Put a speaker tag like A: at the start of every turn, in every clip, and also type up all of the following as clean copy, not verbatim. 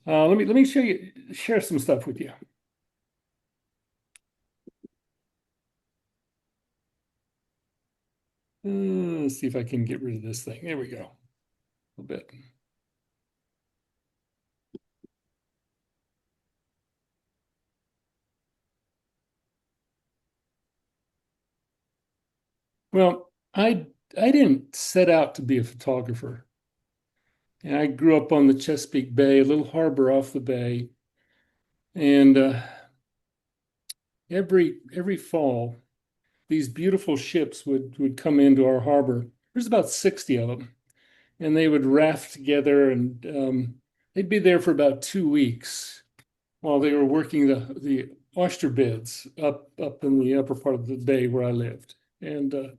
A: Let me share some stuff with you. Let's see if I can get rid of this thing. There we go. A bit. Well, I didn't set out to be a photographer. And I grew up on the Chesapeake Bay, a little harbor off the bay, and every fall, these beautiful ships would come into our harbor. There's about 60 of them, and they would raft together, and they'd be there for about 2 weeks while they were working the oyster beds up in the upper part of the bay where I lived. And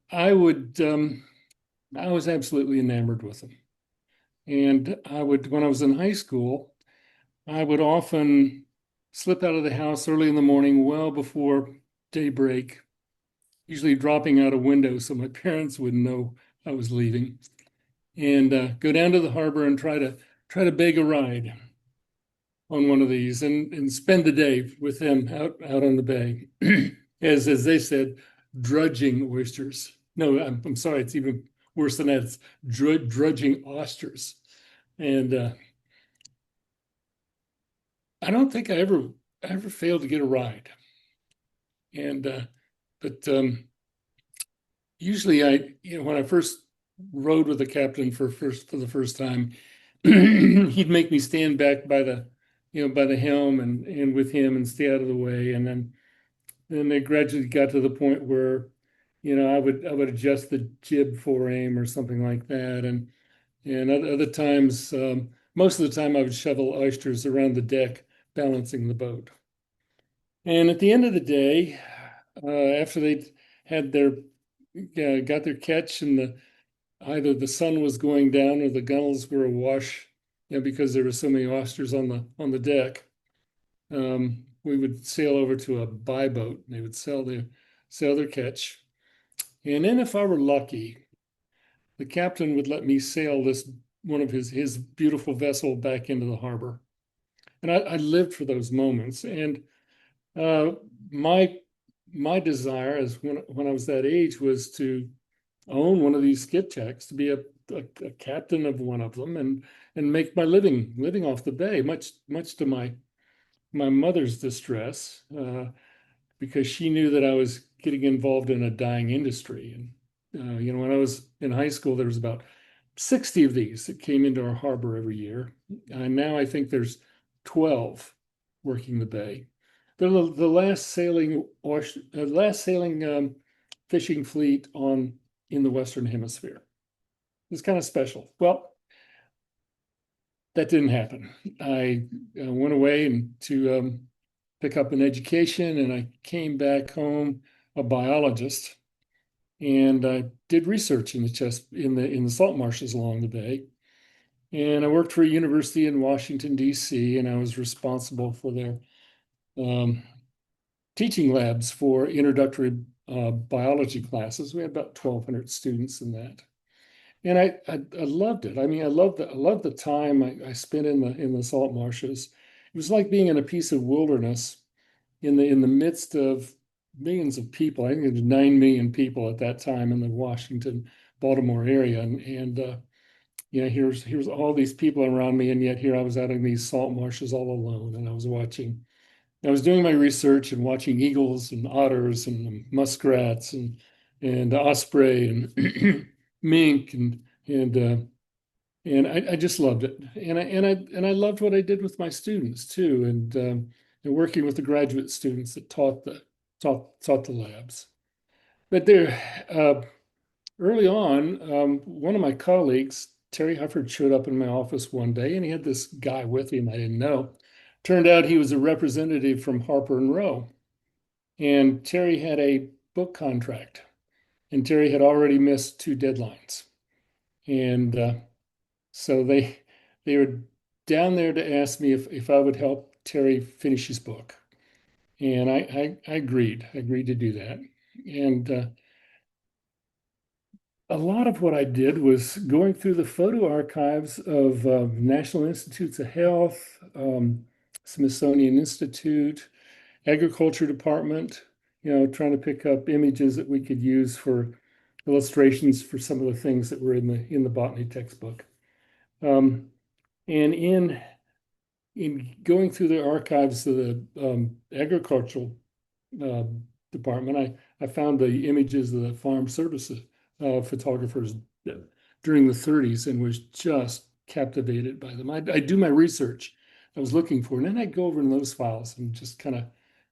A: I would I was absolutely enamored with them. And when I was in high school, I would often slip out of the house early in the morning, well before daybreak, usually dropping out a window so my parents wouldn't know I was leaving, and go down to the harbor and try to beg a ride on one of these and spend the day with them out on the bay, as they said, drudging oysters. No, I'm sorry, it's even worse than that. It's drudging oysters, and I don't think I ever failed to get a ride. And but usually when I first rode with the captain for the first time, he'd make me stand back by the helm and with him and stay out of the way. And then they gradually got to the point where, I would adjust the jib fore aim or something like that. And other times, most of the time, I would shovel oysters around the deck, balancing the boat. And at the end of the day, after they'd had got their catch, and either the sun was going down or the gunnels were awash, because there were so many oysters on the deck, we would sail over to a buy boat, and they would sell their catch. And then, if I were lucky, the captain would let me sail this one of his beautiful vessel back into the harbor. And I lived for those moments. And uh, my my desire, as when I was that age, was to own one of these skipjacks, to be a captain of one of them, and make my living off the bay, much to my mother's distress, because she knew that I was getting involved in a dying industry. And when I was in high school, there was about 60 of these that came into our harbor every year. And now I think there's 12 working the bay. They're the last sailing fishing fleet on in the Western Hemisphere. It's kind of special. Well, that didn't happen. I went away to pick up an education, and I came back home a biologist, and I did research in the salt marshes along the bay. And I worked for a university in Washington, D.C., and I was responsible for their um, teaching labs for introductory biology classes. We had about 1,200 students in that. And I loved it. I mean, I loved the time I spent in the salt marshes. It was like being in a piece of wilderness in the midst of millions of people. I think there's 9 million people at that time in the Washington, Baltimore area, and here's all these people around me, and yet here I was out in these salt marshes all alone, and I was doing my research and watching eagles and otters and muskrats and osprey and mink and I just loved it, and I loved what I did with my students too, and working with the graduate students that taught the labs. But there, early on, one of my colleagues, Terry Hufford, showed up in my office one day, and he had this guy with him I didn't know. Turned out he was a representative from Harper and Row, and Terry had a book contract, and Terry had already missed two deadlines, and so they were down there to ask me if I would help Terry finish his book, and I agreed to do that, and A lot of what I did was going through the photo archives of National Institutes of Health, Smithsonian Institute, Agriculture Department, trying to pick up images that we could use for illustrations for some of the things that were in the botany textbook. Um, and in going through the archives of the agricultural uh, department, I found the images of the farm services photographers during the 30s and was just captivated by them. I do my research I was looking for, and then I'd go over in those files and just kind of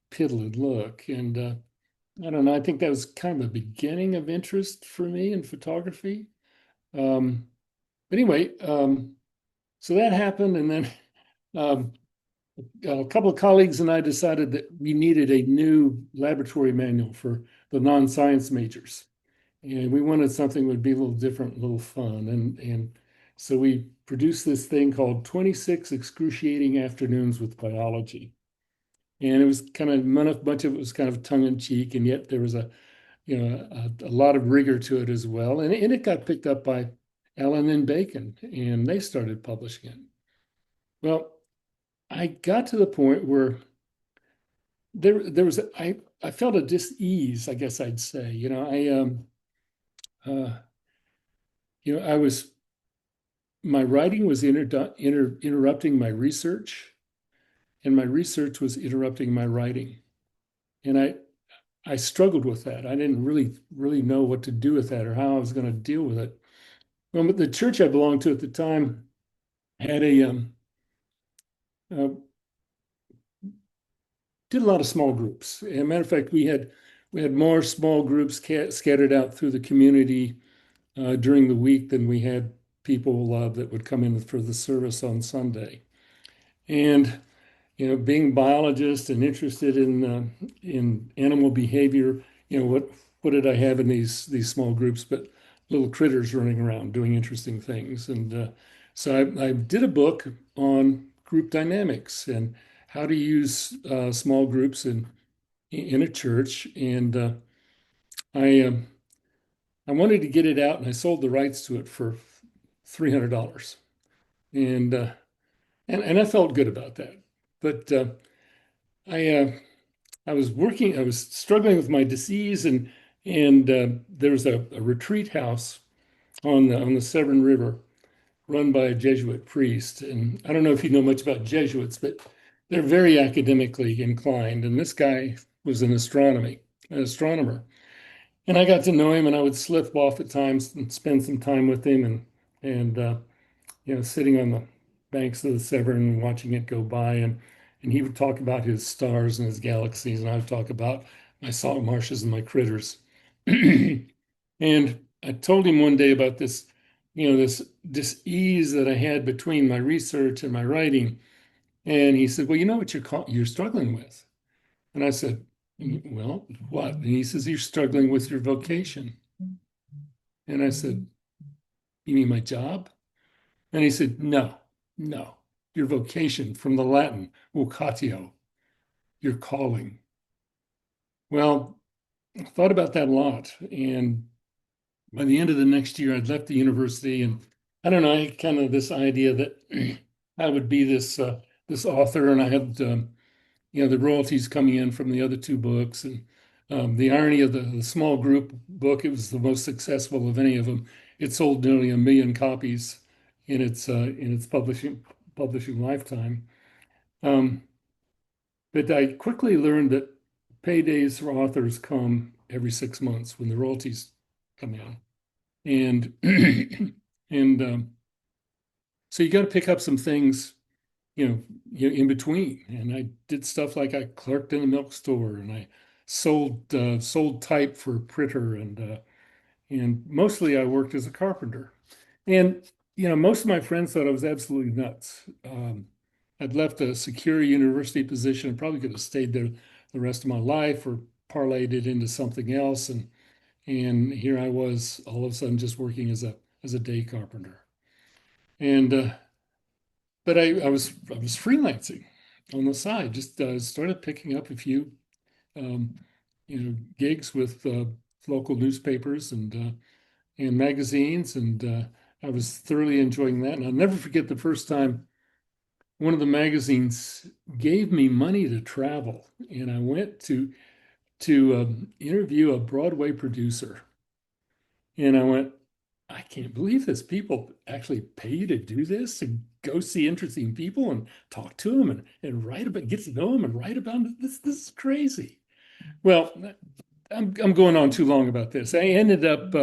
A: piddle and look. And I don't know, I think that was kind of a beginning of interest for me in photography. Um, but anyway, so that happened, and then um, a couple of colleagues and I decided that we needed a new laboratory manual for the non-science majors. And we wanted something that would be a little different, a little fun. And so we produced this thing called 26 Excruciating Afternoons with Biology. And it was kind of, much of it was kind of tongue in cheek, and yet there was a lot of rigor to it as well. And it got picked up by Allen and Bacon, and they started publishing it. Well, I got to the point where there was I felt a dis-ease, I guess I'd say. Uh, I was my writing was interrupting my research, and my research was interrupting my writing. And I struggled with that. I didn't really know what to do with that or how I was going to deal with it. Well, but the church I belonged to at the time had uh, did a lot of small groups. As a matter of fact, we had more small groups scattered out through the community during the week than we had people that would come in for the service on Sunday. And being biologist and interested in animal behavior, what did I have in these small groups but little critters running around doing interesting things. And so I did a book on group dynamics and how to use small groups in a church. And I I wanted to get it out, and I sold the rights to it for $300, and and I felt good about that. But I I was working, I was struggling with my disease, and there was a retreat house on the Severn River run by a Jesuit priest. And I don't know if you know much about Jesuits, but they're very academically inclined. And this guy was an astronomer. And I got to know him, and I would slip off at times and spend some time with him, and sitting on the banks of the Severn and watching it go by. And he would talk about his stars and his galaxies, and I would talk about my salt marshes and my critters. And I told him one day about this ease that I had between my research and my writing. And he said, "Well, you know what you're struggling with." And I said, "Well, what?" And he says, "You're struggling with your vocation." And I said, "You mean my job?" And he said, "No, no, your vocation, from the Latin vocatio, your calling." Well, I thought about that a lot. And by the end of the next year, I'd left the university, and I don't know, I had kind of this idea that I would be this author, and I had the royalties coming in from the other two books. And the irony of the small group book, it was the most successful of any of them. It sold nearly 1 million copies in its publishing lifetime. Um, but I quickly learned that paydays for authors come every 6 months when the royalties come in, and and so you got to pick up some things, in between. And I did stuff like I clerked in a milk store, and I sold type for printer, and mostly I worked as a carpenter. And most of my friends thought I was absolutely nuts. I'd left a secure university position. I probably could have stayed there the rest of my life or parlayed it into something else. And here I was, all of a sudden, just working as a day carpenter. And but I was freelancing on the side. Just started picking up a few gigs with local newspapers, and magazines, and I was thoroughly enjoying that. And I'll never forget the first time one of the magazines gave me money to travel, and I went to interview a Broadway producer, and I went, I can't believe this. People actually pay you to do this and go see interesting people and talk to them and write about, get to know them and write about it. This is crazy. Well, I'm going on too long about this. I ended up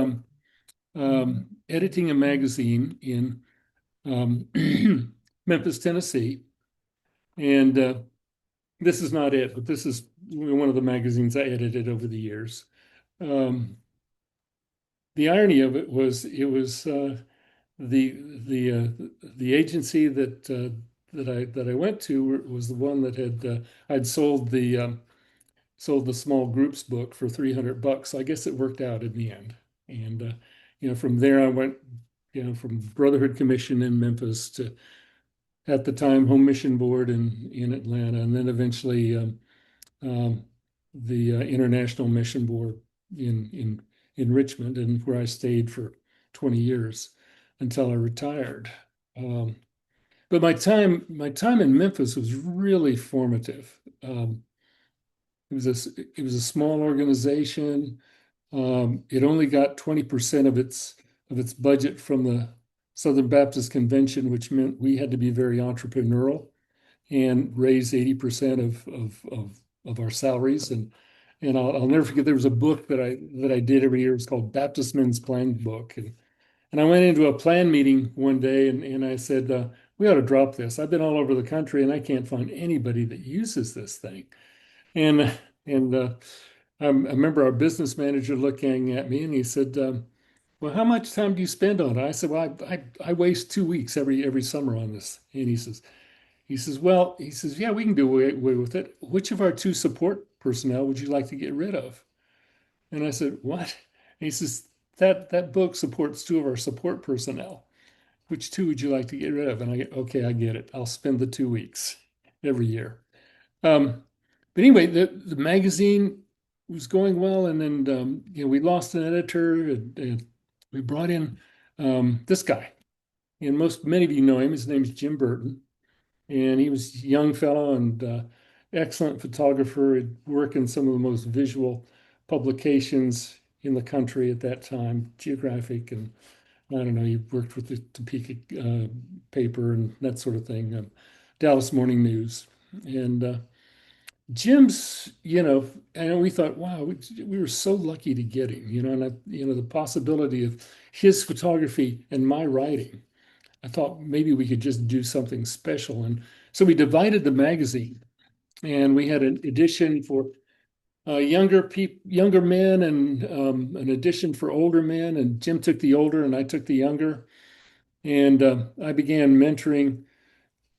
A: editing a magazine in um, Memphis, Tennessee, and this is not it, but this is one of the magazines I edited over the years. Um, the irony of it was the the agency that I went to was the one that had I'd sold the small groups book for $300. So I guess it worked out in the end. And from there I went, from Brotherhood Commission in Memphis to, at the time, Home Mission Board in Atlanta, and then eventually um, the International Mission Board in Richmond, and where I stayed for 20 years until I retired. Um, but my time in Memphis was really formative. It was a small organization. It only got 20% of its budget from the Southern Baptist Convention, which meant we had to be very entrepreneurial and raise 80% of our salaries. And I'll never forget, there was a book that I did every year. It was called Baptist Men's Plan Book. And I went into a plan meeting one day and I said, we ought to drop this. I've been all over the country and I can't find anybody that uses this thing. And and I remember our business manager looking at me and he said, well, how much time do you spend on it? I said, well, I waste 2 weeks every summer on this. And he says, yeah, we can do away with it. Which of our two support personnel would you like to get rid of? And I said, what? And he says, that book supports two of our support personnel. Which two would you like to get rid of? And I get, okay, I get it. I'll spend the 2 weeks every year. Um, but anyway, the magazine was going well, and then we lost an editor, and we brought in this guy, and many of you know him. His name's Jim Burton, and he was a young fellow and excellent photographer. He'd worked in some of the most visual publications in the country at that time, Geographic, and I don't know. He worked with the Topeka paper and that sort of thing, Dallas Morning News, and Jim's, and we thought, wow, we were so lucky to get him, and the possibility of his photography and my writing. I thought maybe we could just do something special. And so we divided the magazine and we had an edition for younger men and an edition for older men. And Jim took the older and I took the younger. And I began mentoring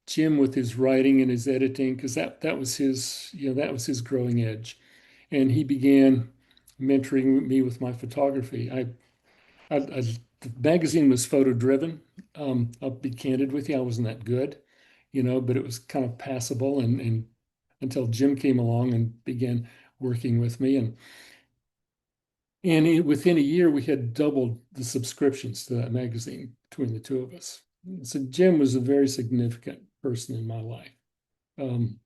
A: Jim with his writing and his editing because that was that was his growing edge. And he began mentoring me with my photography. The magazine was photo driven. I'll be candid with you, I wasn't that good, but it was kind of passable. And until Jim came along and began working with me, within a year we had doubled the subscriptions to that magazine between the two of us. So Jim was a very significant person in my life. Um,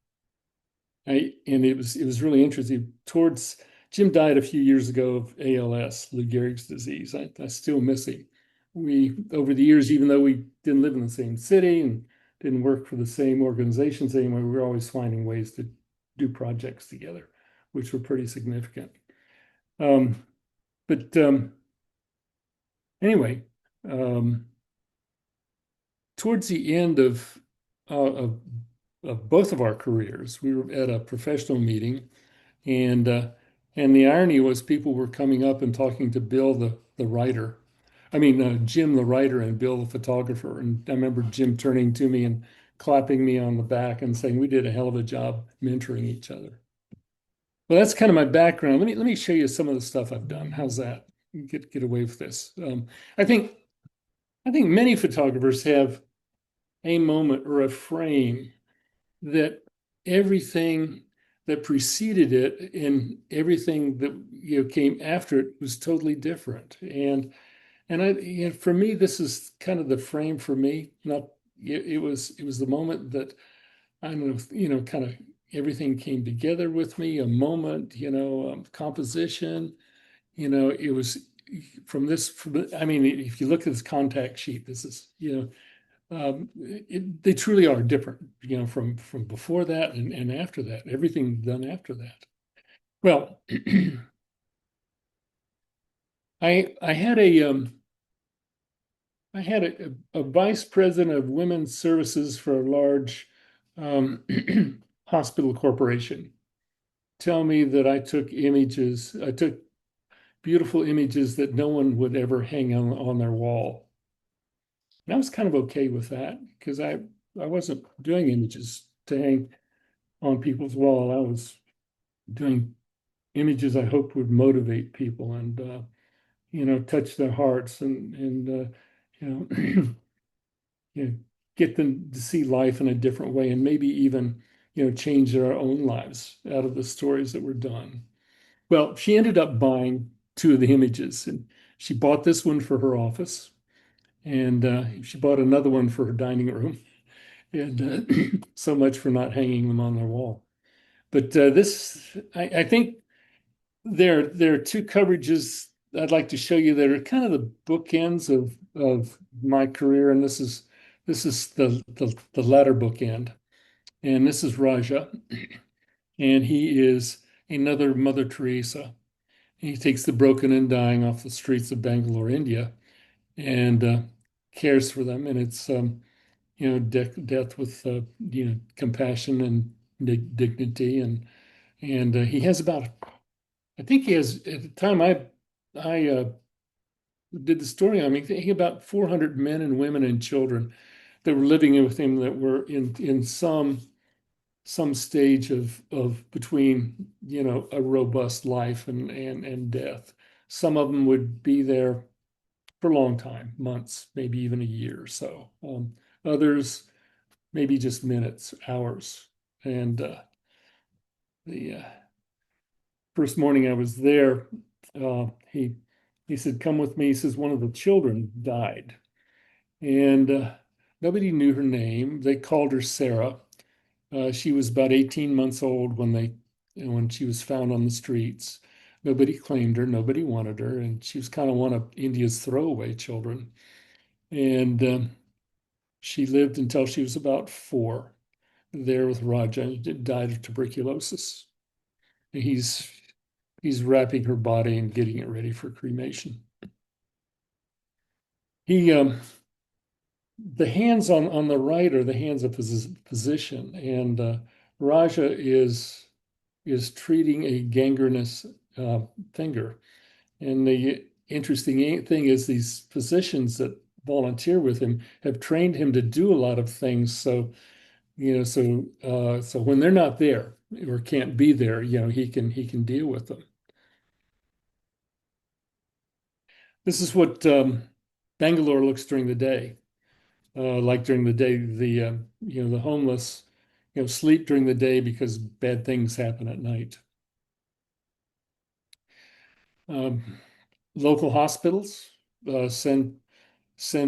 A: and it was really interesting. Towards Jim died a few years ago of ALS, Lou Gehrig's disease. I still miss him. We over the years, even though we didn't live in the same city and didn't work for the same organizations anymore, we were always finding ways to do projects together, which were pretty significant. Um, but anyway, um, towards the end uh, of of both of our careers, we were at a professional meeting. And and the irony was people were coming up and talking to Bill the writer. I mean Jim the writer and Bill the photographer. And I remember Jim turning to me and clapping me on the back and saying we did a hell of a job mentoring each other. Well, that's kind of my background. Let me show you some of the stuff I've done. How's that? Get away with this. I think I think many photographers have a moment or a frame that everything that preceded it and everything that came after it was totally different. And for me, this is kind of the frame for me. Not it was the moment that I don't know, kind of everything came together with me. A moment, composition. It was from this. I mean, if you look at this contact sheet, this is they truly are different. From before that and after that, everything done after that. Well, I had a vice president of women's services for a large um, hospital corporation tell me that I took beautiful images that no one would ever hang on their wall. And I was kind of okay with that because I wasn't doing images to hang on people's wall. I was doing images I hoped would motivate people and touch their hearts and you know you know, get them to see life in a different way and maybe even, change their own lives out of the stories that were done. Well, she ended up buying two of the images, and she bought this one for her office, and she bought another one for her dining room. And so much for not hanging them on their wall. But I think there are two coverages I'd like to show you that are kind of the bookends of my career, and this is the latter bookend, and this is Raja, and he is another Mother Teresa. He takes the broken and dying off the streets of Bangalore, India, and cares for them, and it's death with compassion and dignity, and he has about I think he has at the time I did the story on me. I think about 400 men and women and children that were living with him that were in some stage of between a robust life and death. Some of them would be there for a long time, months, maybe even a year or so. Others maybe just minutes, hours. And the first morning I was there, he said, "Come with me." He says one of the children died, and nobody knew her name. They called her Sarah. She was about 18 months old when she was found on the streets. Nobody claimed her, nobody wanted her, and she was kind of one of India's throwaway children. And she lived until she was about 4 there with Raja and died of tuberculosis. He's he's wrapping her body and getting it ready for cremation. He The hands on the right are the hands of his physician, and Raja is treating a gangrenous uh, finger. And the interesting thing is these physicians that volunteer with him have trained him to do a lot of things. So when they're not there or can't be there, he can deal with them. This is what Bangalore looks during the day. Like during the day, the homeless, sleep during the day because bad things happen at night. Um, Local hospitals send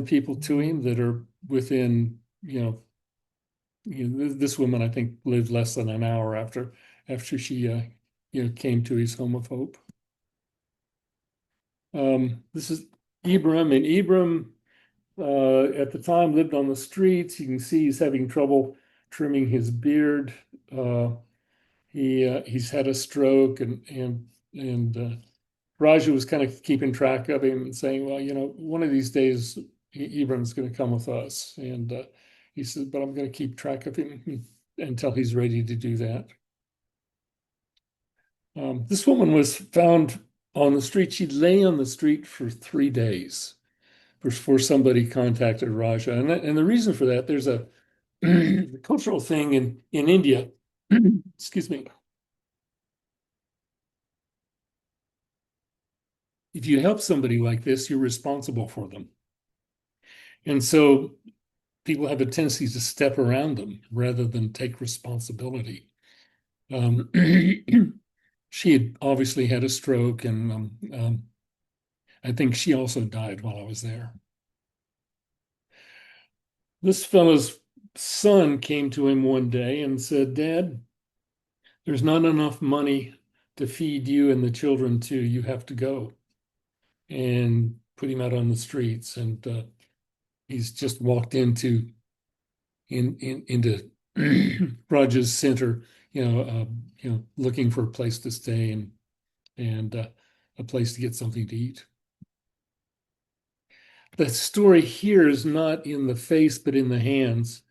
A: people to him that are within, this woman I think lived less than an hour after she came to his home of hope. This is Ibram, and Ibram at the time lived on the streets. You can see he's having trouble trimming his beard. Uh, he's had a stroke, and Raja was kind of keeping track of him and saying, well, one of these days Ibram's going to come with us. And he said, but I'm going to keep track of him until he's ready to do that. This woman was found on the street. She lay on the street for 3 days before somebody contacted Raja. And the reason for that, there's a cultural thing in India. Excuse me. If you help somebody like this, you're responsible for them. And so people have a tendency to step around them rather than take responsibility. She had obviously had a stroke, and I think she also died while I was there. This fellow's son came to him one day and said, Dad, there's not enough money to feed you and the children too. You have to go, and put him out on the streets. And he's just walked into Rogers Center, looking for a place to stay and a place to get something to eat. The story here is not in the face, but in the hands.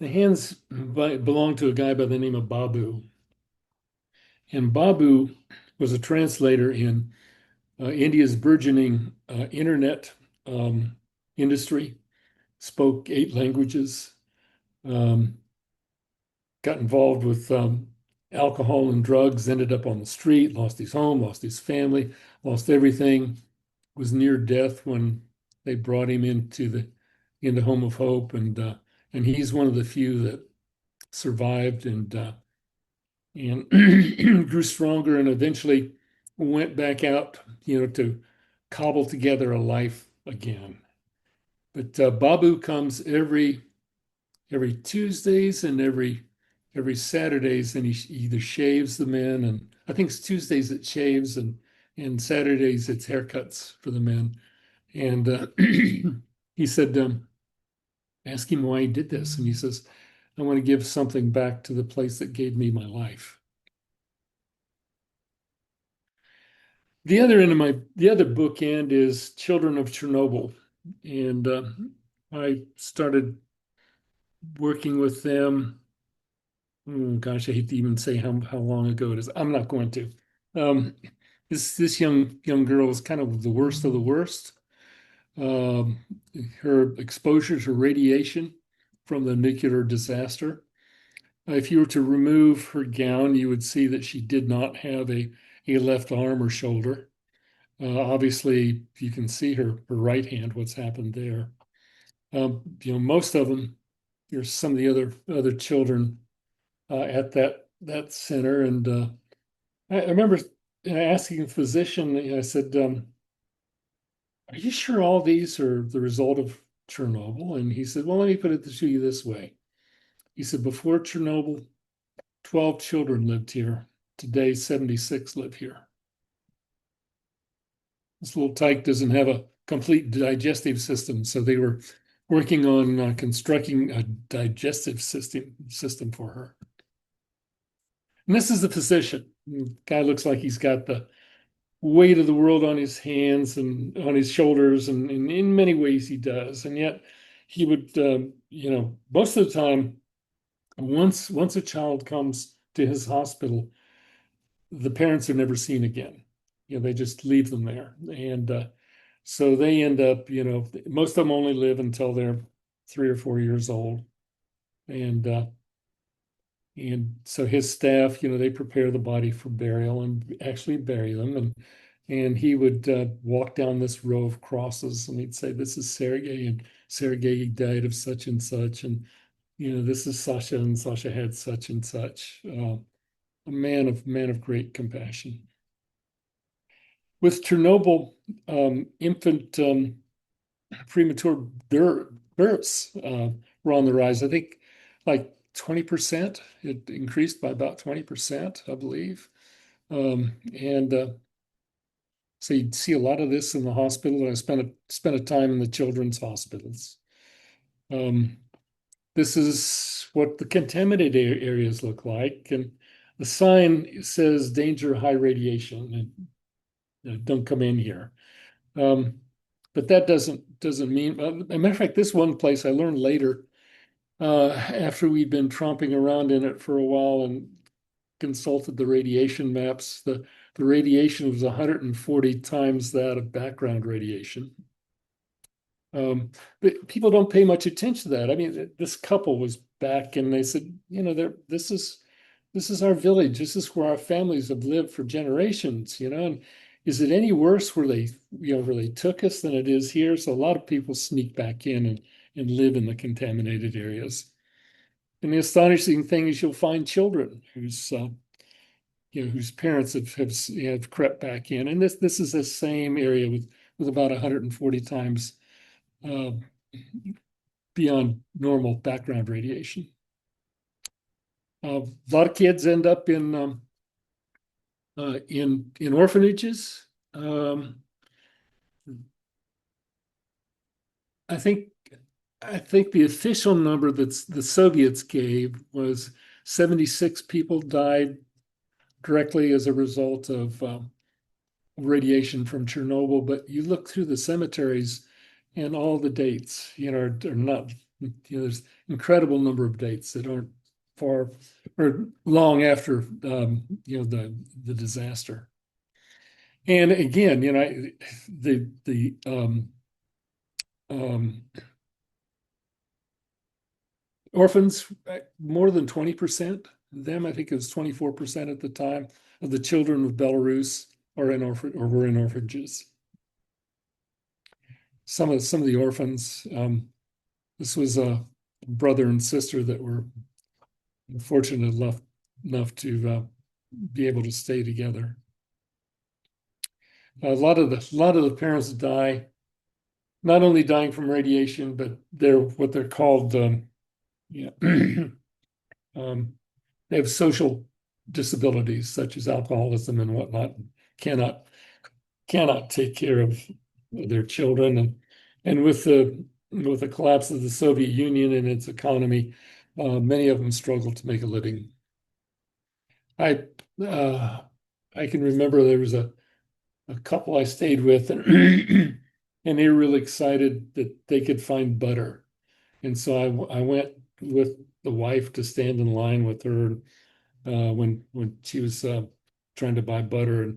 A: The hands belong to a guy by the name of Babu. And Babu was a translator in India's burgeoning internet um, industry, spoke 8 languages, um, got involved with alcohol and drugs, ended up on the street, lost his home, lost his family, lost everything, was near death when they brought him into Home of Hope, and he's one of the few that survived and grew stronger and eventually went back out, to cobble together a life again. But Babu comes every Tuesdays and every Saturdays, and he either shaves the men, and I think it's Tuesdays it shaves, and Saturdays it's haircuts for the men. And he said, ask him why he did this, and he says, I want to give something back to the place that gave me my life. The other bookend is Children of Chernobyl, and I started working with them. Oh, gosh, I hate to even say how long ago it is. I'm not going to. Um, this young girl is kind of the worst of the worst. Um, Her exposure to radiation from the nuclear disaster. If you were to remove her gown, you would see that she did not have a left arm or shoulder. Obviously, you can see her right hand, what's happened there. Most of them, there's some of the other children at that center. And I remember asking the physician, I said, are you sure all these are the result of Chernobyl? And he said, well, let me put it to you this way. He said, before Chernobyl, 12 children lived here. Today, 76 live here. This little tyke doesn't have a complete digestive system, so they were working on constructing a digestive system for her. And this is the physician. The guy looks like he's got the weight of the world on his hands and on his shoulders, and in many ways he does. And yet he would, most of the time, once a child comes to his hospital, the parents are never seen again. They just leave them there. And so they end up, most of them only live until they're 3 or 4 years old. And so his staff, they prepare the body for burial and actually bury them. And he would walk down this row of crosses, and he'd say, "This is Sergei, and Sergei died of such and such, and this is Sasha, and Sasha had such and such." A man of great compassion. With Chernobyl, infant premature births were on the rise. I think like 20%. It increased by about 20%, I believe. And so you'd see a lot of this in the hospital. And I spent a time in the children's hospitals. Um, this is what the contaminated areas look like. And the sign says danger, high radiation, and don't come in here. Um, but that doesn't mean. As a matter of fact, this one place I learned later, after we'd been tromping around in it for a while and consulted the radiation maps, the radiation was 140 times that of background radiation. But people don't pay much attention to that. I mean, this couple was back, and they said, this is our village. This is where our families have lived for generations. And is it any worse where they took us than it is here? So a lot of people sneak back in and live in the contaminated areas. And the astonishing thing is you'll find children whose parents have crept back in. And this is the same area with with about 140 times uh, beyond normal background radiation. A lot of kids end up in orphanages. Um, I think I think the official number that the Soviets gave was 76 people died directly as a result of radiation from Chernobyl. But you look through the cemeteries and all the dates, are not, there's incredible number of dates that aren't far or long after, the disaster. And again, the um, orphans, more than 20%. Them, I think it was 24% at the time of the children of Belarus are in orphan or were in orphanages. Some of the orphans, this was a brother and sister that were fortunate enough to be able to stay together. A lot of the parents die, not only dying from radiation, but they're what they're called, yeah, um, they have social disabilities such as alcoholism and whatnot, cannot cannot take care of their children, and with the collapse of the Soviet Union and its economy, many of them struggle to make a living. I uh, I can remember there was a couple I stayed with, and, and they were really excited that they could find butter, and so I went with the wife to stand in line with her when she was trying to buy butter,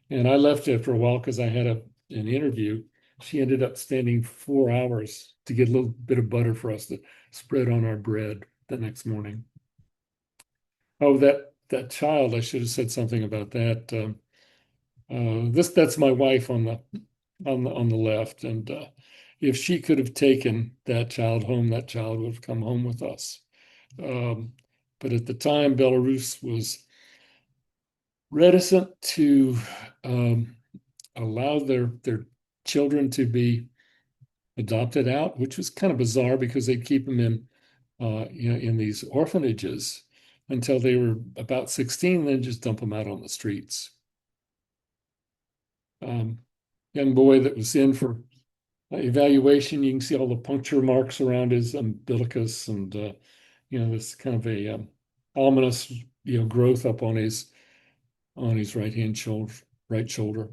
A: and I left after a while because I had an interview. She ended up standing 4 hours to get a little bit of butter for us to spread on our bread the next morning. Oh, that child! I should have said something about that. That's my wife on the left, and if she could have taken that child home, that child would have come home with us. Um, but at the time, Belarus was reticent to um, allow their children to be adopted out, which was kind of bizarre because they'd keep them in these orphanages until they were about 16, then just dump them out on the streets. Um, Young boy that was in for evaluation, you can see all the puncture marks around his umbilicus, and this kind of a ominous growth up on his right shoulder.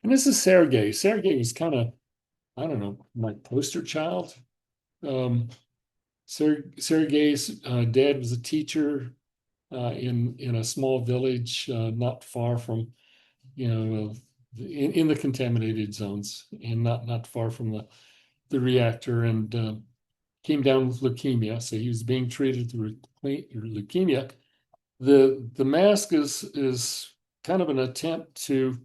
A: And this is Sergey. Sergey was kind of, I don't know, my poster child. Um, Sergey's dad was a teacher in a small village not far from, in the contaminated zones, and not far from the reactor, and came down with leukemia. So he was being treated with leukemia. The mask is kind of an attempt to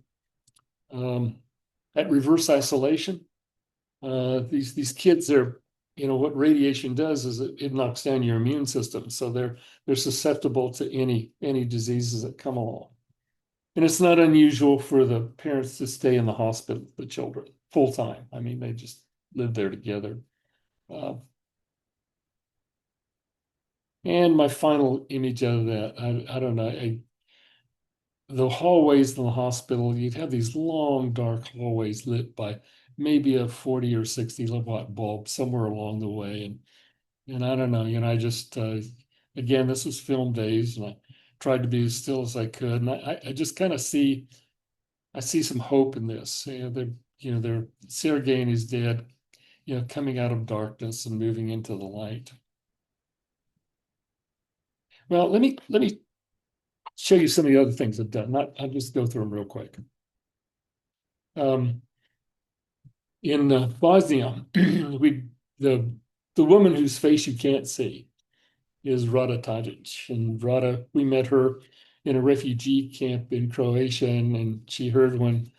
A: at reverse isolation. These kids are, what radiation does is it knocks down your immune system, so they're susceptible to any diseases that come along. And it's not unusual for the parents to stay in the hospital with the children full time. I mean, they just live there together. Uh, and my final image of that, I don't know, the hallways in the hospital, you'd have these long, dark hallways lit by maybe a 40 or 60 watt bulb somewhere along the way. And I don't know, I just, again, this was film days, and I tried to be as still as I could. And I just kind of I see some hope in this. They're Sergei and his dad, coming out of darkness and moving into the light. Well, let me show you some of the other things I've done. I'll just go through them real quick. Um, in Bosnia, we the woman whose face you can't see is Rada Tadic, and Rada, we met her in a refugee camp in Croatia, and she heard when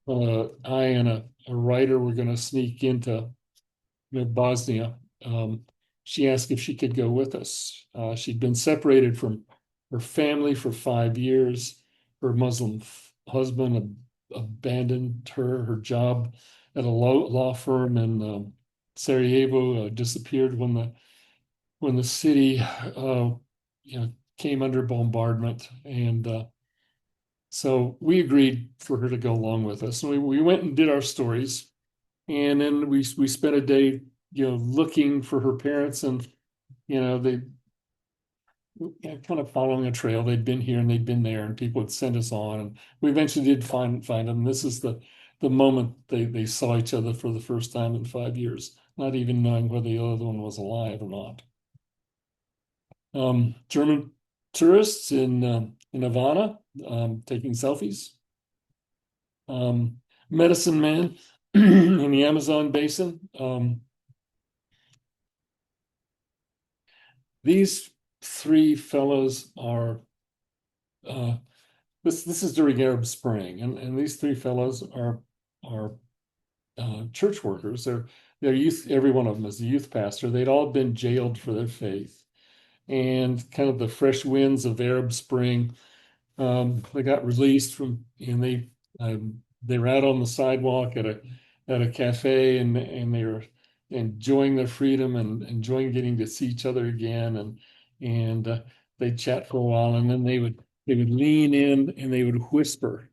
A: I and a writer were going to sneak into Bosnia. She asked if she could go with us. She'd been separated from her family for 5 years. Her Muslim husband abandoned her job at a law firm in Sarajevo, disappeared when the city came under bombardment, and so we agreed for her to go along with us. And we went and did our stories, and then we spent a day looking for her parents, and they kind of following a trail. They'd been here and they'd been there, and people would send us on. And we eventually did find them. This is the moment they saw each other for the first time in 5 years, not even knowing whether the other one was alive or not. German tourists in Havana taking selfies. Medicine man in the Amazon basin. These three fellows are this is during Arab Spring, and these three fellows are church workers. They're youth. Every one of them is a youth pastor. They'd all been jailed for their faith, and kind of the fresh winds of Arab Spring. They got released from, and they were out on the sidewalk at a cafe, and they were enjoying their freedom and enjoying getting to see each other again, and they'd chat for a while, and then they would lean in and they would whisper.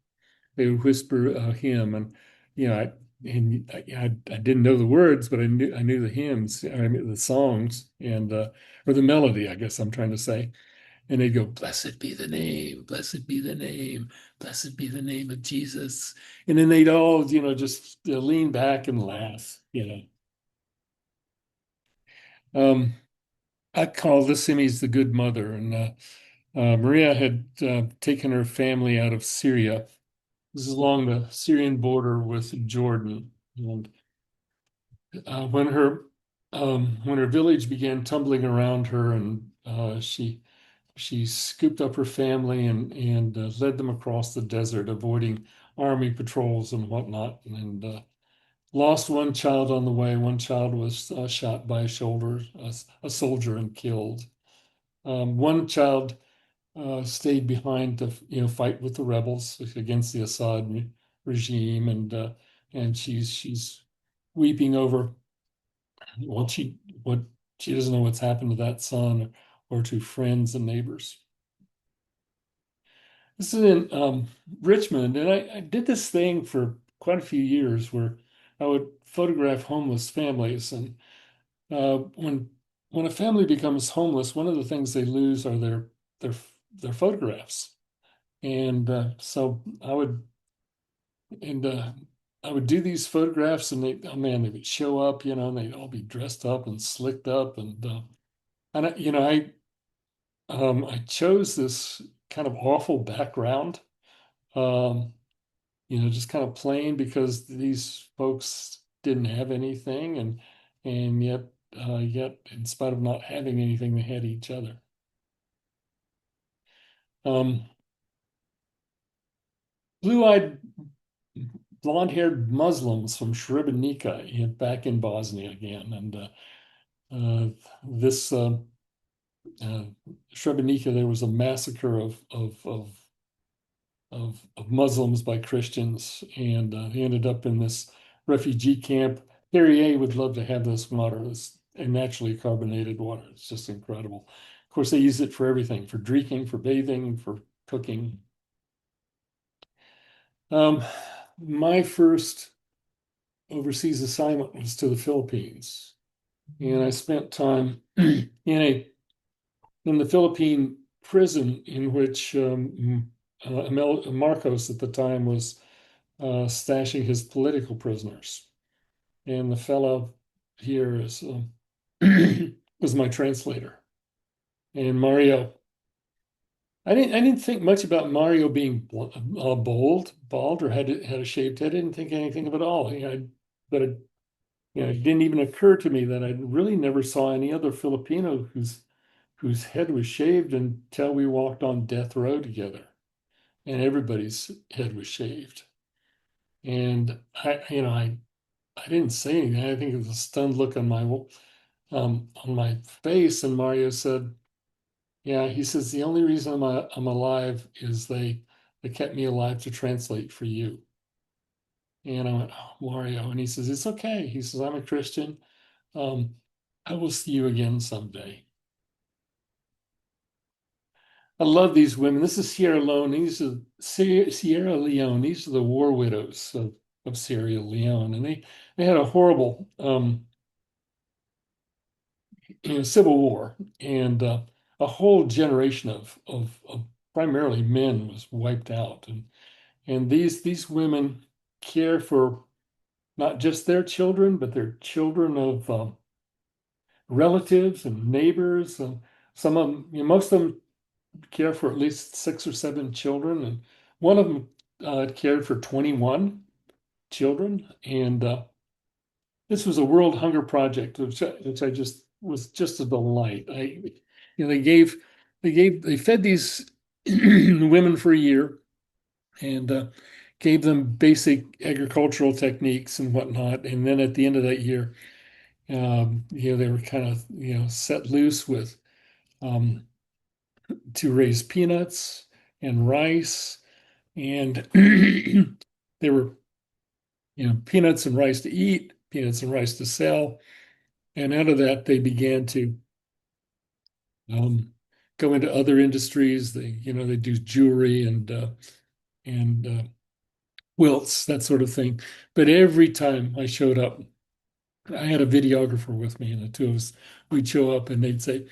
A: They would whisper a hymn, and you know, I didn't know the words, but I knew the hymns, I mean the songs, and or the melody, I guess I'm trying to say. And they'd go, "Blessed be the name, blessed be the name, blessed be the name of Jesus." And then they'd all, just lean back and laugh. I call this Emmy's the good mother. And Maria had taken her family out of Syria. This is along the Syrian border with Jordan. And when her village began tumbling around her, and she scooped up her family and led them across the desert, avoiding army patrols and whatnot, and lost one child on the way. One child was shot by a soldier, and killed. One child stayed behind to fight with the rebels against the Assad regime, and she's weeping over what she doesn't know what's happened to that son or to friends and neighbors. This is in Richmond, and I did this thing for quite a few years where I would photograph homeless families. And when a family becomes homeless, one of the things they lose are their their photographs. And so I would do these photographs, and oh man, they would show up, and they'd all be dressed up and slicked up, and I chose this kind of awful background. Um, just kind of plain, because these folks didn't have anything, and yet in spite of not having anything, they had each other. Um, Blue-eyed, blonde-haired Muslims from Srebrenica, back in Bosnia again, and this uh, Srebrenica, there was a massacre of Muslims by Christians, and he ended up in this refugee camp. Perrier would love to have this water, this naturally carbonated water. It's just incredible. Of course, they use it for everything, for drinking, for bathing, for cooking. Um, my first overseas assignment was to the Philippines, and I spent time in the Philippine prison, in which Marcos at the time was stashing his political prisoners. And the fellow here is was my translator. And Mario, I didn't think much about Mario being bald, or had a shaved head. I didn't think anything of it all. But it didn't even occur to me that I really never saw any other Filipino whose head was shaved until we walked on death row together, and everybody's head was shaved. And I didn't say anything. I think it was a stunned look on my face. And Mario said, "Yeah," he says, "the only reason I'm alive is they kept me alive to translate for you." And I went, oh, Mario. And he says, it's okay. He says, I'm a Christian. Um, I will see you again someday. I love these women. This is Sierra Leone. These are Sierra Leone. These are the war widows of Sierra Leone. And they had a horrible civil war. And a whole generation of primarily men was wiped out. And these women care for not just their children, but their children of relatives and neighbors. And some of them, most of them care for at least 6 or 7 children. And one of them cared for 21 children. And this was a World Hunger Project, which I just was just a delight. They fed these women for a year and gave them basic agricultural techniques and whatnot. And then at the end of that year, they were kind of, set loose with um, to raise peanuts and rice, and they were, peanuts and rice to eat, peanuts and rice to sell. And out of that, they began to um, go into other industries. They do jewelry and quilts, that sort of thing. But every time I showed up, I had a videographer with me, and the two of us, we'd show up and they'd say,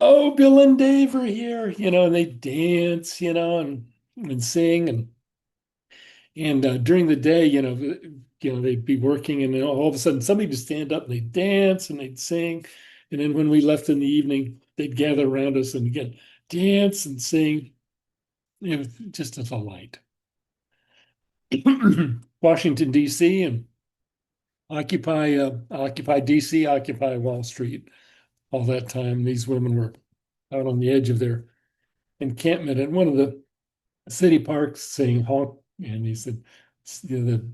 A: "Oh, Bill and Dave are here," and they dance, and sing, and during the day, they'd be working, and then all of a sudden somebody would stand up and they'd dance and they'd sing, and then when we left in the evening, they'd gather around us and again dance and sing. It was just a delight. Washington D.C. and Occupy DC, Occupy Wall Street. All that time, these women were out on the edge of their encampment at one of the city parks saying honk. And he said, the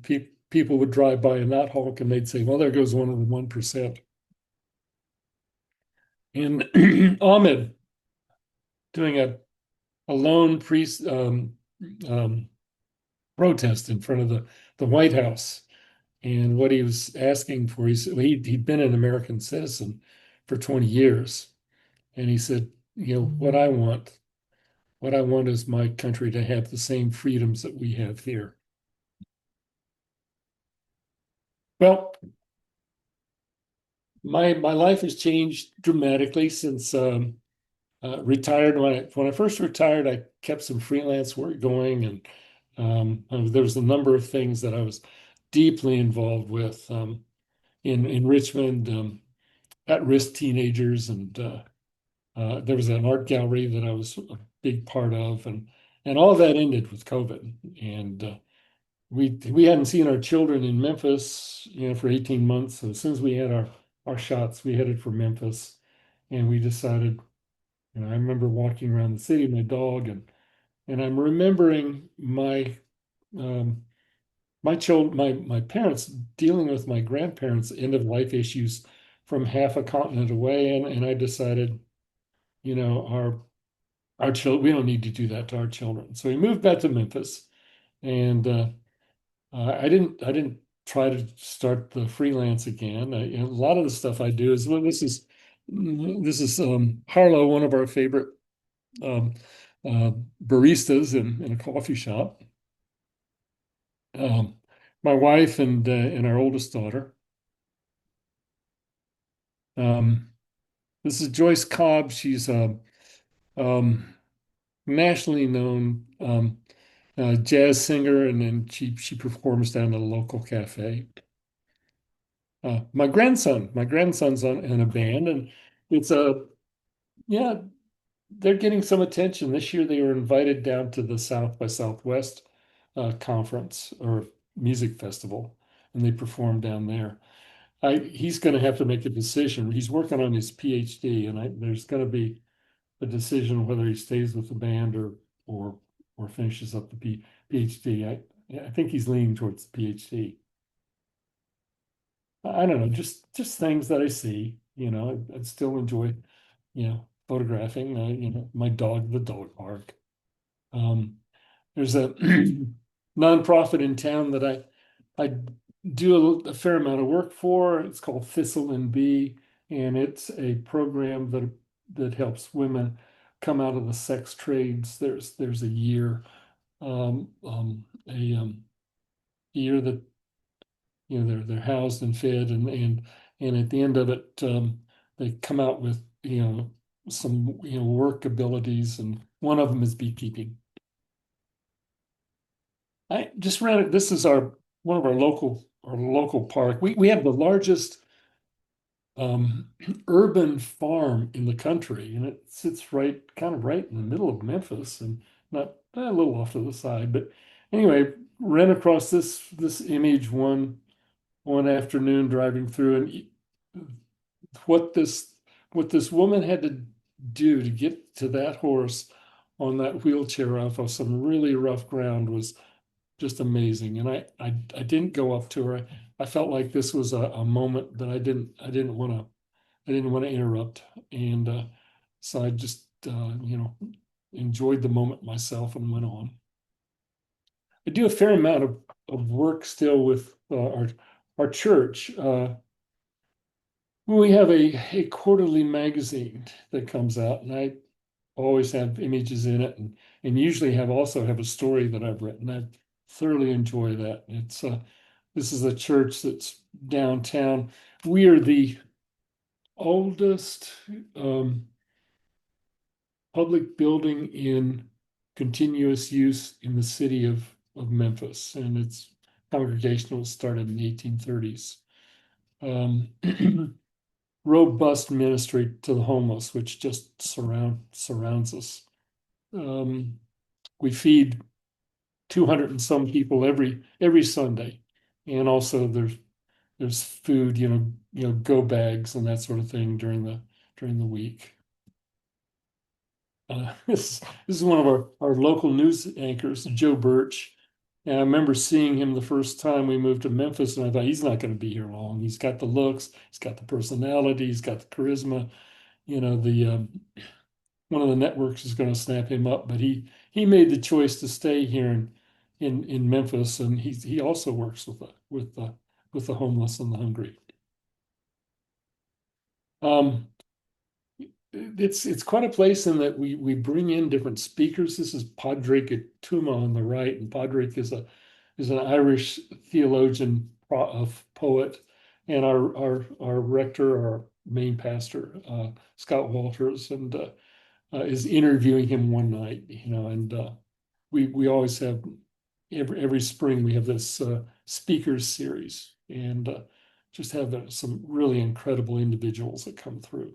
A: people would drive by and not honk, and they'd say, well, there goes one of the 1%. And Ahmed doing a lone um, protest in front of the White House. And what he was asking for, he'd been an American citizen for 20 years. And he said, what I want is my country to have the same freedoms that we have here. Well, my life has changed dramatically since retired. When I first retired, I kept some freelance work going, and there was a number of things that I was deeply involved with in Richmond, at-risk teenagers, and there was an art gallery that I was a big part of, and all of that ended with COVID, and we hadn't seen our children in Memphis, for 18 months. So as soon as we had our shots, we headed for Memphis, and we decided. I remember walking around the city with my dog, and I'm remembering um, my parents dealing with my grandparents' end of life issues from half a continent away, and I decided, our children, we don't need to do that to our children. So we moved back to Memphis, and I didn't try to start the freelance again. A lot of the stuff I do is, well, this is Harlow, one of our favorite um, uh, baristas in a coffee shop. Um, my wife and our oldest daughter. Um, this is Joyce Cobb. She's a um, nationally known jazz singer, and then she performs down at a local cafe. My grandson's in a band, and it's a yeah, they're getting some attention. This year they were invited down to the South by Southwest conference or music festival, and they performed down there. He's going to have to make a decision. He's working on his PhD, and there's going to be a decision whether he stays with the band or or finishes up the PhD. I think he's leaning towards the PhD. I don't know, just things that I see. I still enjoy, photographing. My dog, the dog park. There's a nonprofit in town that I do a fair amount of work for. It's called Thistle and Bee, and it's a program that helps women come out of the sex trades. There's a year, a year that they're housed and fed, and at the end of it, they come out with some work abilities, and one of them is beekeeping. I just ran it. This is our one of our local park. We have the largest um, urban farm in the country, and it sits right kind of right in the middle of Memphis, and not a little off to the side. But anyway, ran across this image one afternoon driving through, and what this what this woman had to do to get to that horse on that wheelchair off of some really rough ground was just amazing. And I didn't go up to her. I felt like this was a moment that I didn't want to interrupt. And so I just enjoyed the moment myself and went on. I do a fair amount of work still with our church. We have a quarterly magazine that comes out, and I always have images in it, and usually have a story that I've written. I thoroughly enjoy that. This is a church that's downtown. We are the oldest public building in continuous use in the city of Memphis, and its congregational started in the 1830s. Um, robust ministry to the homeless, which just surrounds us. Um, we feed 200 and some people every Sunday, and also there's food, go bags and that sort of thing during the week. This is one of our local news anchors, Joe Birch. And I remember seeing him the first time we moved to Memphis, and I thought he's not going to be here long. He's got the looks, he's got the personality, he's got the charisma. The one of the networks is going to snap him up, but he made the choice to stay here in Memphis, and he also works with the homeless and the hungry. Um, it's quite a place in that we bring in different speakers. This is Padraig Tuma on the right, and Padraig is an Irish theologian, poet, and our rector, our main pastor, Scott Walters, and is interviewing him one night, and we always have every spring we have this speakers series, and just have some really incredible individuals that come through,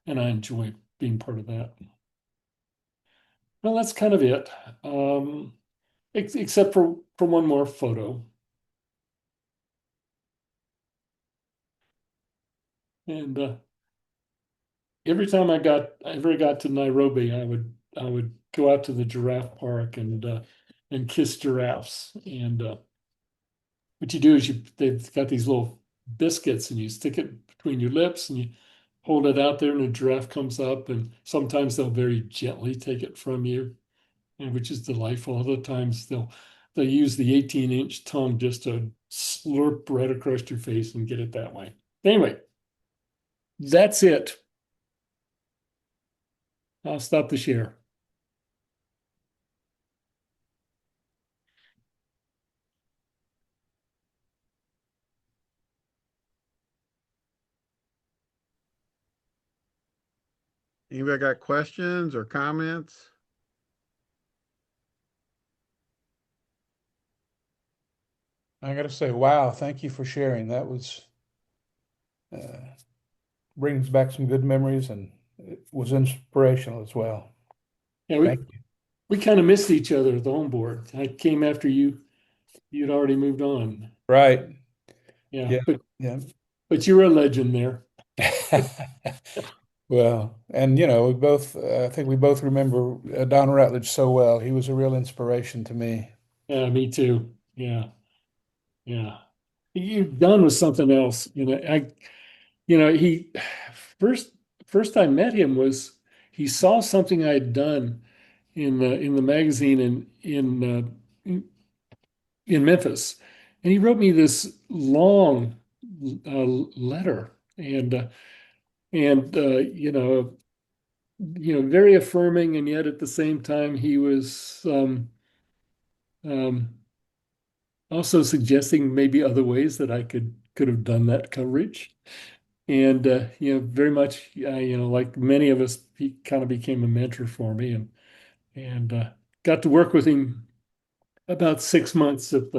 A: and I enjoy being part of that. Well, that's kind of it, except for one more photo, and every time I ever got to Nairobi, I would go out to the giraffe park and kiss giraffes. And what you do is they've got these little biscuits, and you stick it between your lips, and you hold it out there, and a giraffe comes up, and sometimes they'll very gently take it from you, and which is delightful. Other times they'll use the 18-inch tongue just to slurp right across your face and get it that way. Anyway, that's it. I'll stop the share.
B: Anybody got questions or comments?
C: I got to say, wow, thank you for sharing. That was uh, brings back some good memories and it was inspirational as well.
A: Yeah,
C: Thank you.
A: we kind of missed each other at the home board. I came after you'd already moved on.
C: Right.
A: Yeah,
C: Yeah.
A: but
C: Yeah.
A: but you're a legend there.
C: Well, and we both, I think we both remember Don Rutledge so well. He was a real inspiration to me.
A: Yeah, me too. Yeah, yeah. Don was something else. He first first I met him was he saw something I had done in the magazine in Memphis, and he wrote me this long letter, and very affirming, and yet at the same time he was um, also suggesting maybe other ways that I could have done that coverage. And very much, like many of us, he kind of became a mentor for me, and got to work with him about 6 months at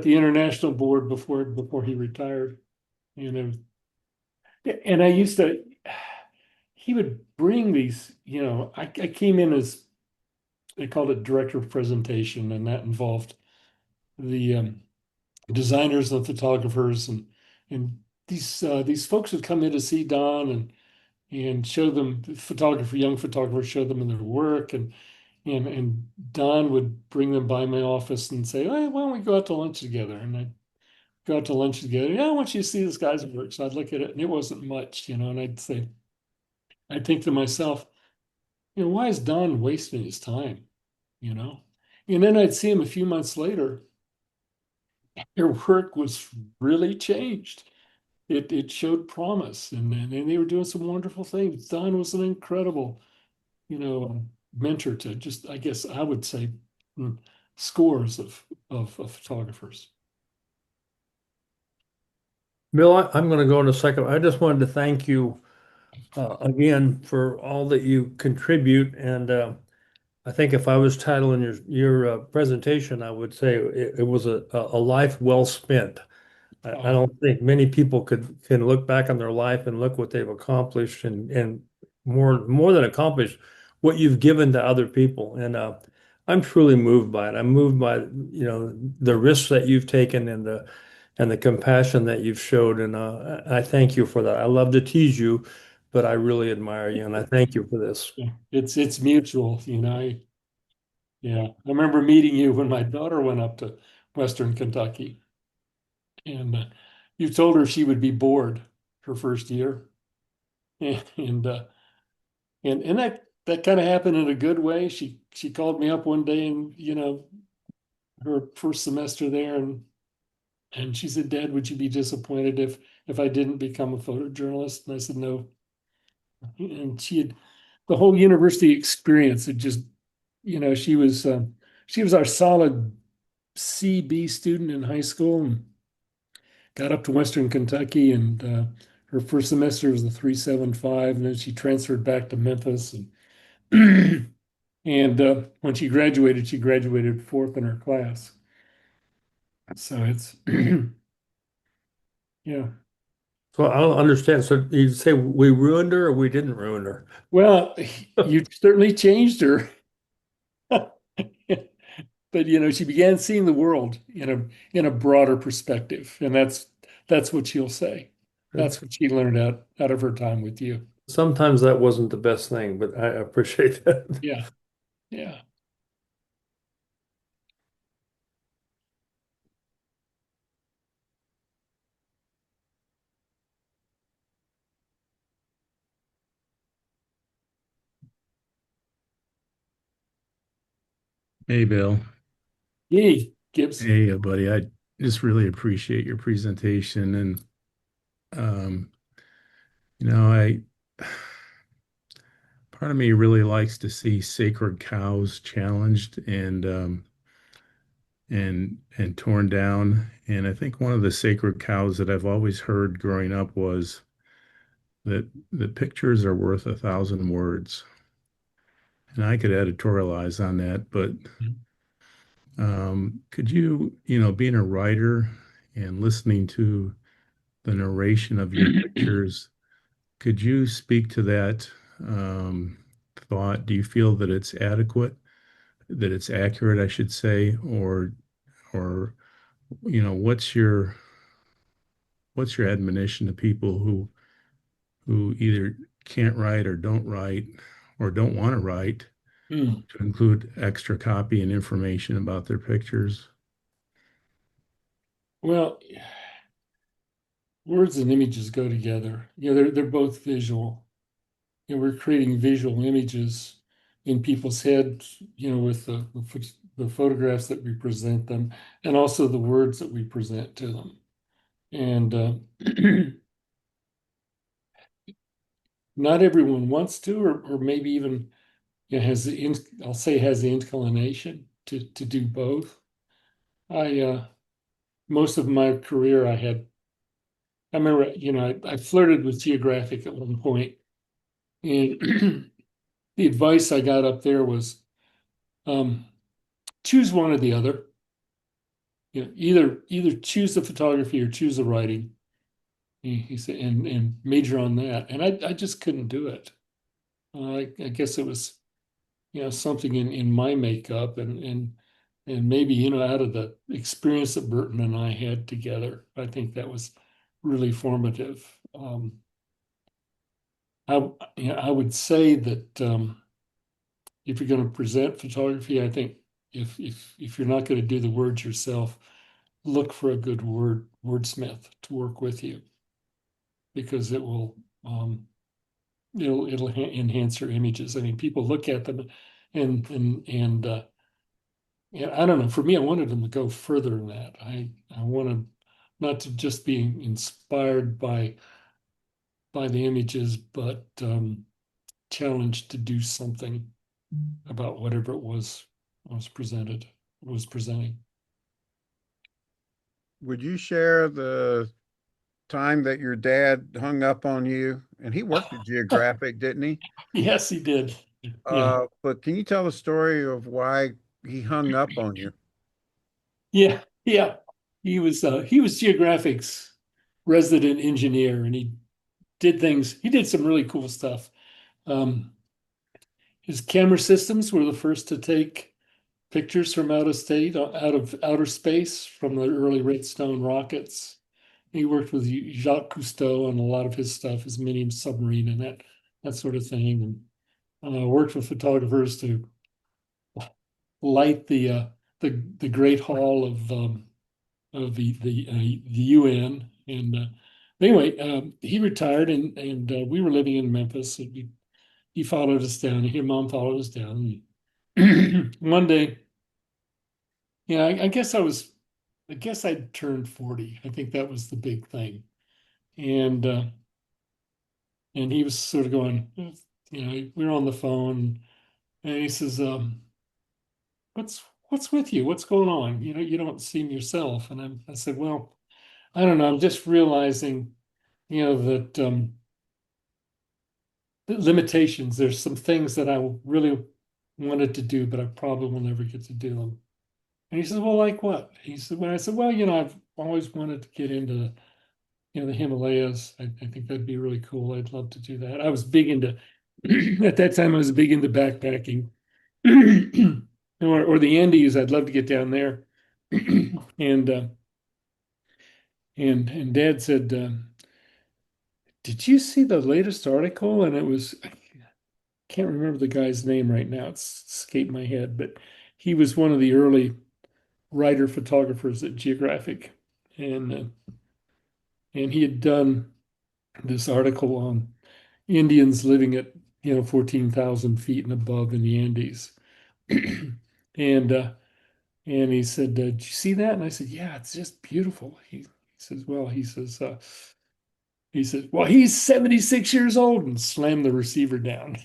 A: the international board before he retired. And I used to, he would bring these, I came in as, they called it director of presentation, and that involved the designers and photographers, and these folks would come in to see Don and show them young photographers, show them in their work, and Don would bring them by my office and say, "Hey, why don't we go out to lunch together?" And I'd go out to lunch together. Yeah, I want you to see this guy's work. So I'd look at it, and it wasn't much, and I'd think to myself, why is Don wasting his time? You know? And then I'd see him a few months later, their work was really changed. It showed promise, and they were doing some wonderful things. Don was an incredible, mentor to just, I guess I would say, mm, scores of photographers.
D: Bill, I'm going to go in a second. I just wanted to thank you again for all that you contribute. And I think if I was titling your presentation, I would say it was a life well spent. I
A: Oh,
D: don't think many people can look back on their life and look what they've accomplished and more than accomplished, what you've given to other people. And I'm truly moved by it. I'm moved by the risks that you've taken and the compassion that you've showed. And I thank you for that. I love to tease you, but I really admire you, and I thank you for this.
A: yeah. It's mutual, yeah. I remember meeting you when my daughter went up to Western Kentucky, and you told her she would be bored her first year, and and that kind of happened in a good way. She called me up one day, and her first semester there, and she said, "Dad, would you be disappointed if I didn't become a photojournalist?" And I said, "No." And she had the whole university experience. It just, she was our solid CB student in high school, and got up to Western Kentucky, and her first semester was a 3.75, and then she transferred back to Memphis, and and when she graduated fourth in her class. So it's yeah.
D: So I don't understand. So you say we ruined her or we didn't ruin her?
A: Well, you certainly changed her. But she began seeing the world in a broader perspective, and that's what she'll say. That's what she learned out of her time with you.
D: Sometimes that wasn't the best thing, but I appreciate that.
A: Yeah, yeah.
B: Hey, Bill.
A: Yay, Gibbs.
B: Hey, buddy. I just really appreciate your presentation. And, um, I part of me really likes to see sacred cows challenged and torn down. And I think one of the sacred cows that I've always heard growing up was that the pictures are worth 1,000 words. And I could editorialize on that, but could you, being a writer and listening to the narration of your pictures, could you speak to that thought? Do you feel that it's adequate, that it's accurate, I should say, or what's your admonition to people who either can't write or don't want to write
A: Hmm.
B: to include extra copy and information about their pictures?
A: Well, words and images go together. They're both visual. We're creating visual images in people's heads, with the the photographs that we present them, and also the words that we present to them. And not everyone wants to, or maybe even has I'll say has the inclination to do both. Most of my career I remember, I flirted with geographic at one point, and the advice I got up there was, choose one or the other. Either choose the photography or choose the writing. He said, and major on that. And I just couldn't do it. I guess it was, something in my makeup, and maybe, out of the experience that Burton and I had together, I think that was really formative. I would say that, if you're going to present photography, I think if you're not going to do the words yourself, look for a good wordsmith to work with you, because it'll enhance your images. I mean, people look at them, and I don't know. For me, I wanted them to go further than that. I wanted not to just be inspired by the images, but challenged to do something about whatever it was was presenting.
E: Would you share the time that your dad hung up on you? And he worked at Geographic, didn't he?
A: Yes, he did. Yeah.
E: But can you tell the story of why he hung up on you?
A: Yeah, yeah. He was Geographic's resident engineer, and he did some really cool stuff. Um, his camera systems were the first to take pictures from out of outer space from the early Redstone rockets. He worked with Jacques Cousteau on a lot of his stuff, his Minium submarine and that sort of thing, and worked with photographers to light the Great Hall of the UN. And anyway, he retired, and we were living in Memphis. And he followed us down. Your mom followed us down. One day, I guess I'd turned 40. I think that was the big thing. And he was sort of going, we were on the phone, and he says, what's with you? What's going on? You don't seem yourself. And I said, well, I don't know. I'm just realizing, that the limitations. There's some things that I really wanted to do, but I probably will never get to do them. And he says, well, like what? He said, when I said, well, I've always wanted to get into, the Himalayas. I think that'd be really cool. I'd love to do that. I was big into, at that time, I was big into backpacking. Or the Andes. I'd love to get down there. And Dad said, did you see the latest article? And it was, I can't remember the guy's name right now. It's escaped my head, but he was one of the early writer photographers at Geographic, and he had done this article on Indians living at 14,000 feet and above in the Andes. and he said, did you see that? And I said, yeah, it's just beautiful. He says, well, well, he's 76 years old, and slammed the receiver down.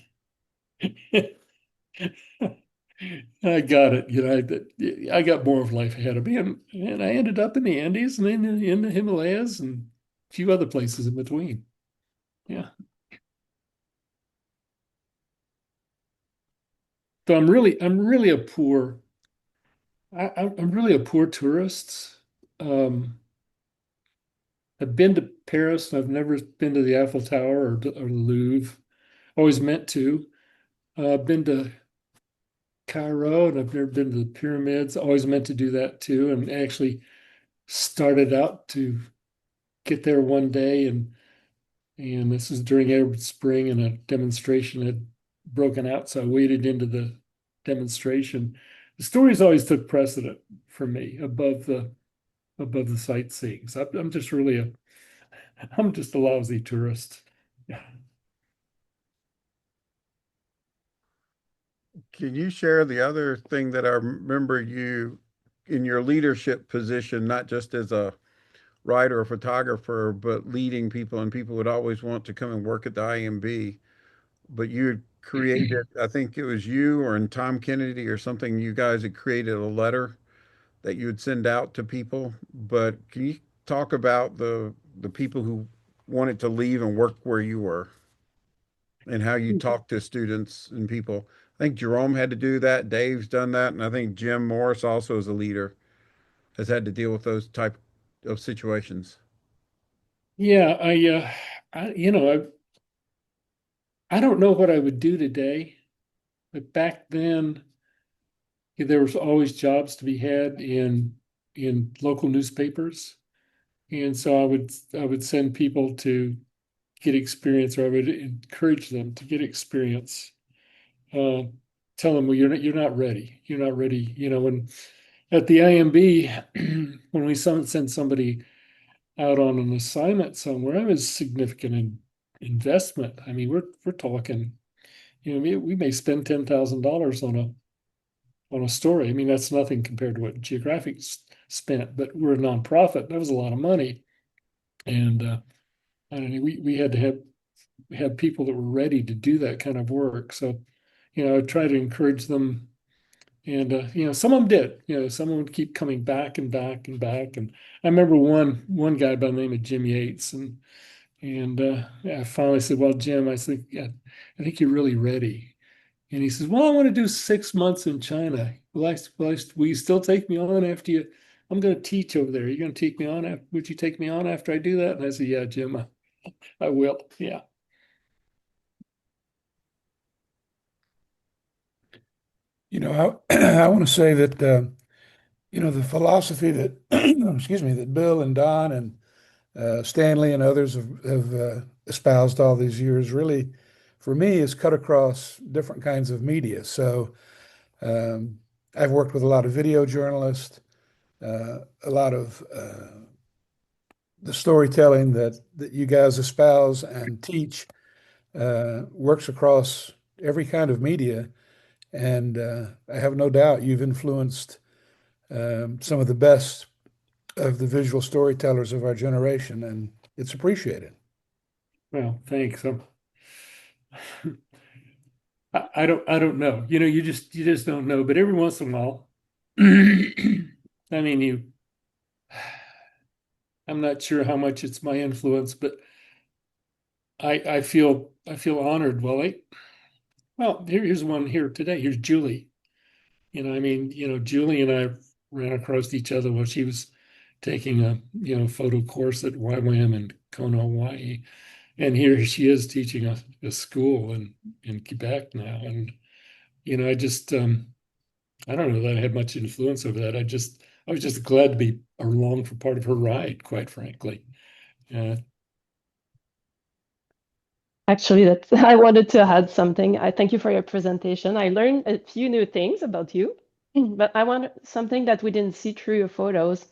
A: I got it. I got more of life ahead of me, and I ended up in the Andes and in the Himalayas and a few other places in between. Yeah. So I'm really a poor tourist. Um, I've been to Paris, and I've never been to the Eiffel Tower or the Louvre. Always meant to. I've been to Cairo, and I've never been to the pyramids. Always meant to do that too, and actually started out to get there one day, and this was during Arab Spring, and a demonstration had broken out, so I waded into the demonstration. The stories always took precedent for me above the sightseeing. So I'm just a lousy tourist. Yeah.
E: Can you share the other thing that I remember you in your leadership position, not just as a writer or photographer, but leading people, and people would always want to come and work at the IMB. But you had created, I think it was you or in Tom Kennedy or something, you guys had created a letter that you would send out to people. But can you talk about the people who wanted to leave and work where you were and how you talk to students and people? I think Jerome had to do that. Dave's done that, and I think Jim Morris also as a leader has had to deal with those type of situations.
A: Yeah, I don't know what I would do today, but back then there was always jobs to be had in local newspapers. And so I would send people to get experience, or I would encourage them to get experience. Uh, Tell them, well, you're not ready. You're not ready. When at the IMB, when we send somebody out on an assignment somewhere, it was significant investment. I mean, we're talking, we may spend $10,000 on a story. I mean, that's nothing compared to what Geographic spent, but we're a nonprofit. That was a lot of money, and I don't know, we had to have people that were ready to do that kind of work. So, I try to encourage them, and some of them did. Some of them would keep coming back and back and back. And I remember one guy by the name of Jim Yates, and I finally said, "Well, Jim," I said, "Yeah, I think you're really ready." And he says, "Well, I want to do 6 months in China. Will you still take me on after you? I'm going to teach over there. You're going to take me on. Would you take me on after I do that?" And I said, "Yeah, Jim, I will. Yeah."
C: I want to say that the philosophy that excuse me, that Bill and Don and Stanley and others have espoused all these years really, for me, is cut across different kinds of media. So um, I've worked with a lot of video journalists, a lot of the storytelling that you guys espouse and teach works across every kind of media. And I have no doubt you've influenced some of the best of the visual storytellers of our generation, and it's appreciated.
A: Well, thanks. I don't know. You just don't know. But every once in a while, I mean, I'm not sure how much it's my influence, but I feel honored. Well, here's one here today. Here's Julie. I mean, Julie and I ran across each other while she was taking a photo course at YWAM in Kona, Hawaii, and here she is teaching a school in Quebec now. And I just I don't know that I had much influence over that. I was just glad to be along for part of her ride, quite frankly. Uh,
F: Actually, that's I wanted to add something. I thank you for your presentation. I learned a few new things about you, but I want something that we didn't see through your photos.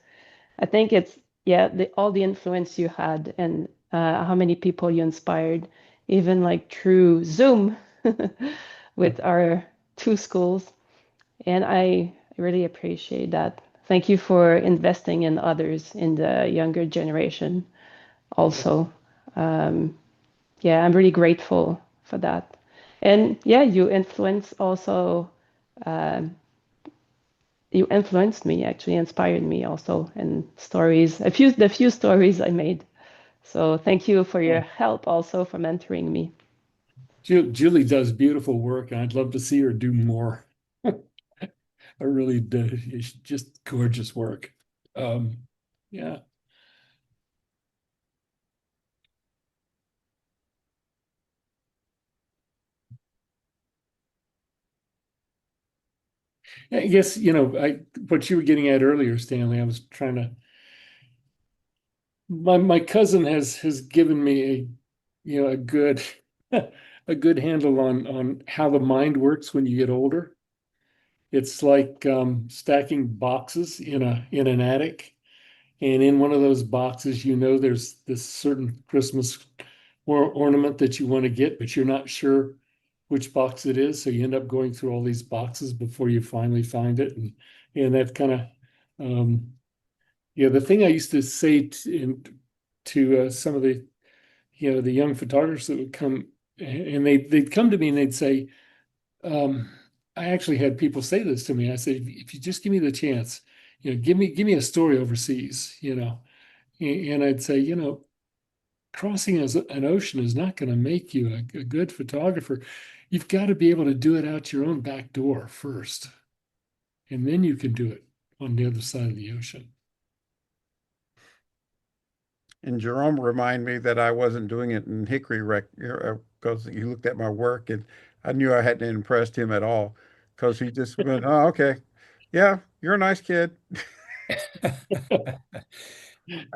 F: I think it's yeah, all the influence you had and how many people you inspired, even like through Zoom with our two schools. And I really appreciate that. Thank you for investing in others in the younger generation also. Um, yeah, I'm really grateful for that. And yeah, um, you influenced me, actually inspired me also in stories, the few stories I made. So thank you for your help also for mentoring me.
A: Julie does beautiful work, and I'd love to see her do more. I really do. It's just gorgeous work. Um, yeah. I guess, what you were getting at earlier, Stanley, I was trying to, my cousin has given me a good, a good handle on how the mind works when you get older. It's like stacking boxes in an attic. And in one of those boxes, there's this certain Christmas ornament that you want to get, but you're not sure which box it is. So you end up going through all these boxes before you finally find it. And that kind of, yeah, the thing I used to say to some of the, the young photographers that would come, and they'd come to me and they'd say, I actually had people say this to me. I said, if you just give me the chance, give me a story overseas, and I'd say, crossing an ocean is not going to make you a good photographer. You've got to be able to do it out your own back door first, and then you can do it on the other side of the ocean.
E: And Jerome reminded me that I wasn't doing it in Hickory Rec because he looked at my work and I knew I hadn't impressed him at all because he just went, "Oh, okay. Yeah, you're a nice kid." I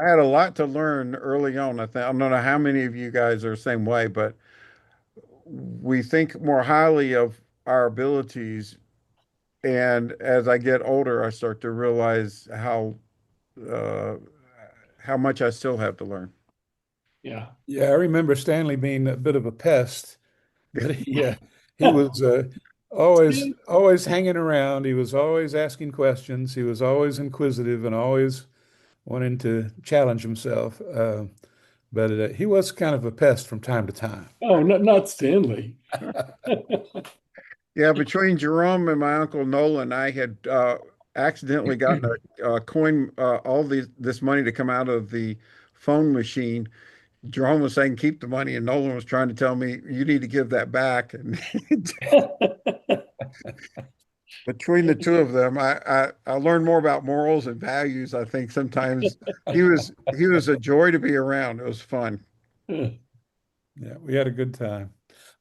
E: had a lot to learn early on. I don't know how many of you guys are the same way, but we think more highly of our abilities. And as I get older, I start to realize uh, how much I still have to learn.
A: Yeah.
C: Yeah, I remember Stanley being a bit of a pest, but he was always hanging around. He was always asking questions. He was always inquisitive and always wanting to challenge himself. But he was kind of a pest from time to time.
A: Oh, not Stanley.
E: Yeah, between Jerome and my uncle Nolan, I had accidentally gotten a coin, this money to come out of the phone machine. Jerome was saying keep the money, and Nolan was trying to tell me you need to give that back. And between the two of them, I learned more about morals and values. I think sometimes he was a joy to be around. It was fun.
C: Yeah, we had a good time.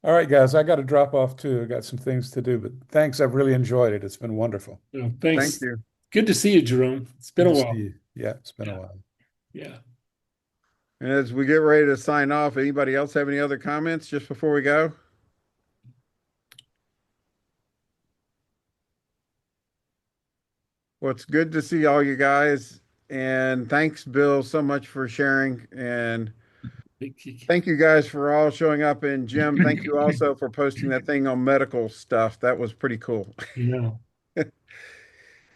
C: All right, guys, I got to drop off too. I got some things to do, but thanks. I've really enjoyed it. It's been wonderful.
A: Thanks.
E: Thank you.
A: Good to see you, Jerome. It's been
C: Good
A: a
C: to
A: while.
C: see you. Yeah, it's been a
A: Yeah.
C: while.
A: Yeah.
E: And as we get ready to sign off, anybody else have any other comments just before we go? Well, it's good to see all you guys. And thanks, Bill, so much for sharing. And thank you guys for all showing up. And Jim, thank you also for posting that thing on medical stuff. That was pretty cool.
A: Yeah.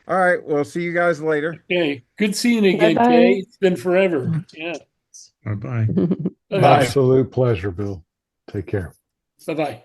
E: All right. Well, see you guys later.
A: Okay. Good seeing you again,
F: Bye-bye.
A: Kay. It's been forever. Yeah.
B: Bye-bye.
A: Bye-bye.
G: Absolute pleasure, Bill. Take care.
A: Bye-bye.